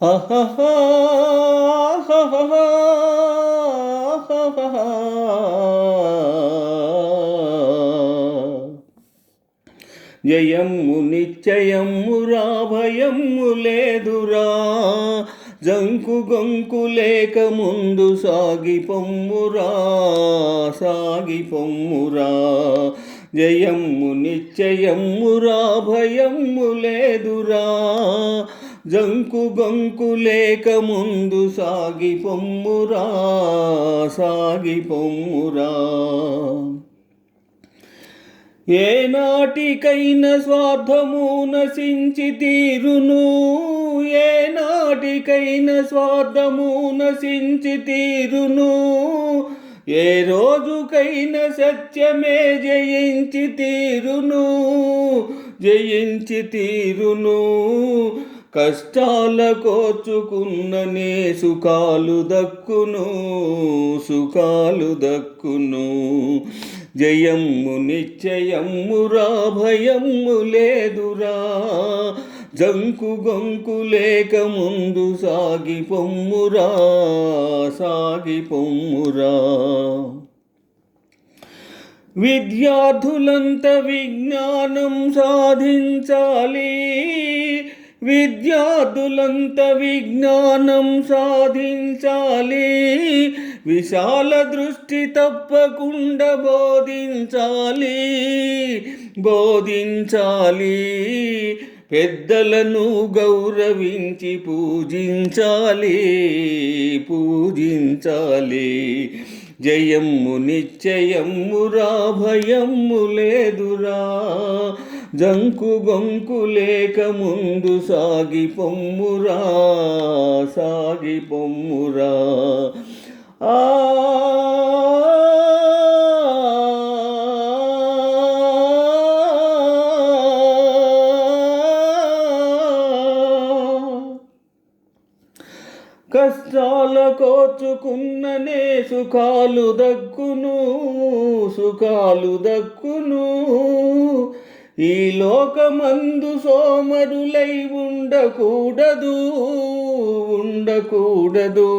అహహా జయము నిశ్చయమురా భయము లేదురా జంకు గొంకు లేక ముందు సాగిపొమ్మురా సాగిపొమ్మురా జయము నిశ్చయమురా భయము లేదురా జంకు గొంకు లేక ముందు సాగిపొమ్మురా సాగిపొమ్మురా ఏనాటికైనా స్వార్థము నశించి తీరును ఏనాటికైనా స్వార్థము నశించి తీరును ఏ రోజుకైనా సత్యమే జయించి తీరును జయించి తీరును కష్టాల కోర్చుకున్ననే సుఖాలు దక్కును సుఖాలు దక్కును జయము నిశ్చయమురా భయము లేదురా జంకు గొంకు లేక ముందు సాగిపొమ్మురా సాగిపొమ్మురా విద్యార్థులంత విజ్ఞానం సాధించాలి విద్యార్థులంత విజ్ఞానం సాధించాలి విశాల దృష్టి తప్పకుండా బోధించాలి బోధించాలి పెద్దలను గౌరవించి పూజించాలి పూజించాలి జయము నిశ్చయమురా భయము లేదురా జంకు గొంకు లేక ముందు సాగిపొమ్మురా సాగిపొమ్మురా కష్టాల కోర్చుకున్ననే సుఖాలు దక్కును సుఖాలు దక్కును ఈ లోకమందు సోమరులై ఉండకూడదు ఉండకూడదు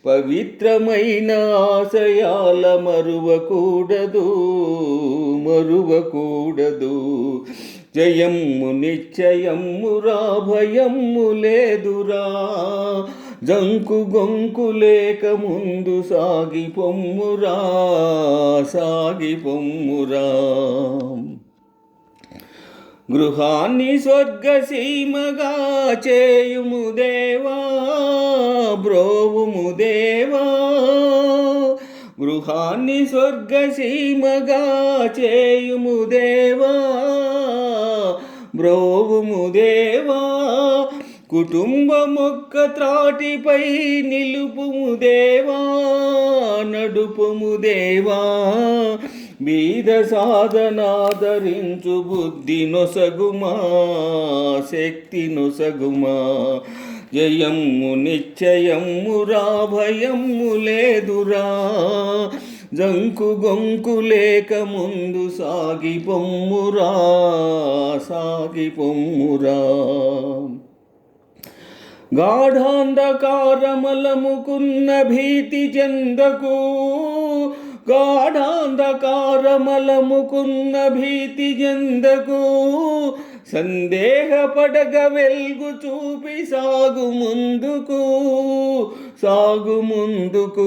పవిత్రమైన ఆశయాల మరువకూడదు మరువకూడదు జయము నిశ్చయమురా భయము లేదురా జంకు గొంకు లేక ముందు సాగిపొమ్మురా సాగిపొమ్మురా గృహాన్ని స్వర్గసీమగా చేయుము దేవా బ్రోవుము దేవా గృహాన్ని స్వర్గసీమగా చేయుము దేవా బ్రోవుము దేవా కుటుంబమొక్క త్రాటిపై నిలుపుము దేవా నడుపుము దేవా బీద సాధనాదరించు బుద్ధి నొసగుమా శక్తి నొసగుమా జయము నిశ్చయమురా భయము లేదురా జంకు గొంకు లేక ముందు సాగిపొమ్మురా సాగిపొమ్మురా గాఢాంధకారమలముకున్న భీతి చెందకు గాఢాంధకారమలముకున్న భీతి చెందకు సందేహపడగ వెల్గు చూపి సాగు ముందుకు సాగు ముందుకు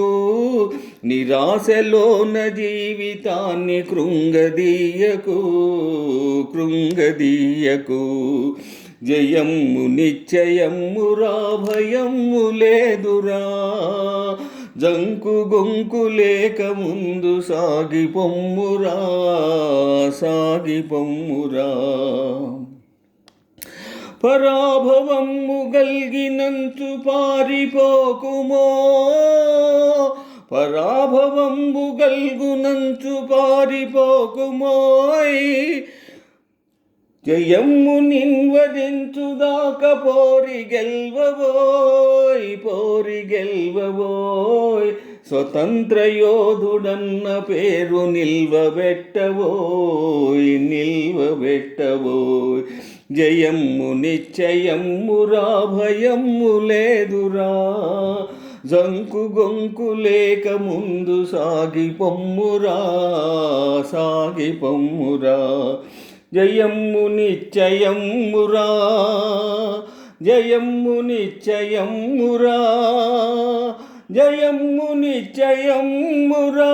నిరాశలోన జీవితాన్ని కృంగదీయకు కృంగదీయకు జయము నిశ్చయమురా భయము లేదురా జంకు గొంకు లేక ముందు సాగిపొమ్మురా సాగిపొమ్మురా పరాభవము గల్గినంచు పారిపోకుమో పరాభవము గల్గునంచు పారిపోకుమోయ్ జయము నిన్వరించుదాక పోరి గెల్వబోయ్ పోరి గెల్వబోయ్ స్వతంత్ర యోధుడన్న పేరు నిల్వబెట్టబోయ్ నిల్వబెట్టబోయ్ జయమ్ము నిశ్చయమ్మురా భయమ్ము లేదురా జంకు గొంకు లేక ముందు సాగిపొమ్మురా సాగిపొమ్మురా జయమ్ము నిశ్చయమ్మురా జయమ్ము నిశ్చయమ్మురా జయమ్ము నిశ్చయమ్మురా